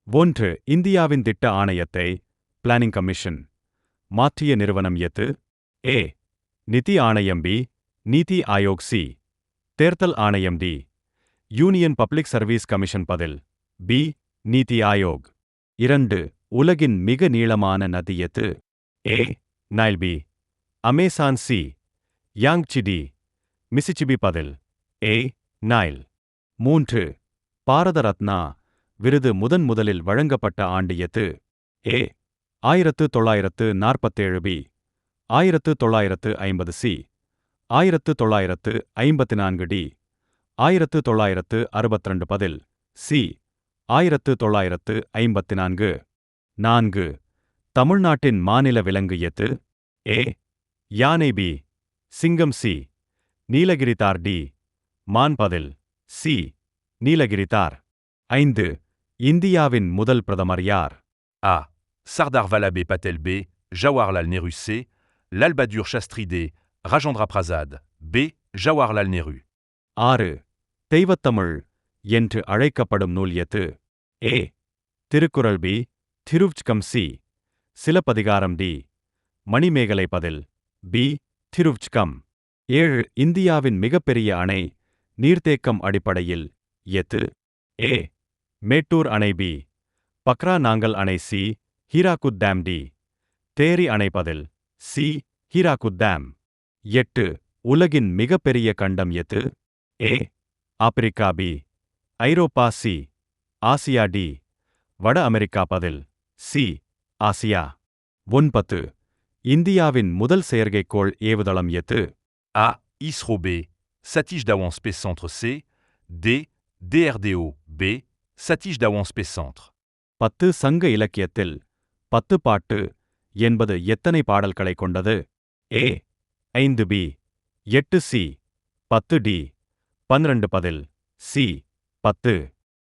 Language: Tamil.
ஒன்று இந்தியாவின் திட்ட ஆணையத்தை பிளானிங் கமிஷன் மாற்றிய நிறுவனம் எது? ஏ. நிதி ஆணையம். பி. நீதி ஆயோக். சி. தேர்தல் ஆணையம். D. Union Public Service Commission. பதில் பி. நீதி ஆயோக். 2. உலகின் மிக நீளமான நதி எது? A. Nile. B. Amazon. C. Yangtze. D. Mississippi. பதில் ஏ. நைல். 3. பாரத ரத்னா விருது முதலில் வழங்கப்பட்ட ஆண்டு எது? ஏ. 1947. பி. 1950. சி. 1954. டி. 1962. பதில் சி. 1954. 4. தமிழ்நாட்டின் மாநில விலங்கு எது? ஏ. யானை. பி. சிங்கம். சி. நீலகிரித்தார். டி. மான். பதில் சி. நீலகிரித்தார். 5. இந்தியாவின் முதல் பிரதமர் யார்? A. Sardar Vallabhbhai Patel. B. Jawaharlal Nehru. C. Lal Bahadur Shastri. D. Rajendra Prasad. B. Jawaharlal Nehru. 6. தெய்வத்தமிழ் என்று அழைக்கப்படும் நூல் எது? A. Thirukkural. B. Thiruvachakam. C. Silappathikaram. D. Manimekalai. பதில் பி. திருவச்சகம். 7. இந்தியாவின் மிகப்பெரிய அணை நீர்த்தேக்கம் அடிப்படையில் எது? ஏ. மேட்டூர் அணை. பி. பக்ரா நாங்கல் அணை. சி. ஹீராகுட் டேம். டி. தேரி அணை. பதில் சி. ஹீராகுட் டேம். 8. உலகின் மிகப்பெரிய கண்டம் எது? ஏ. ஆப்பிரிக்கா. பி. ஐரோப்பா. சி. ஆசியா. டி. வட அமெரிக்கா. பதில் சி. ஆசியா. 9. இந்தியாவின் முதல் செயற்கைக்கோள் ஏவுதளம் எது? A. ISRO. B. Satish Dhawan Space Centre. C. D. DRDO. B. Satish Dhawan Space Centre. 10. சங்க இலக்கியத்தில் 10 பாட்டு என்பது எத்தனை பாடல்களை கொண்டது? ஏ. 5. பி. 8. சி. 10. டி. 12. பதில் சி. 10.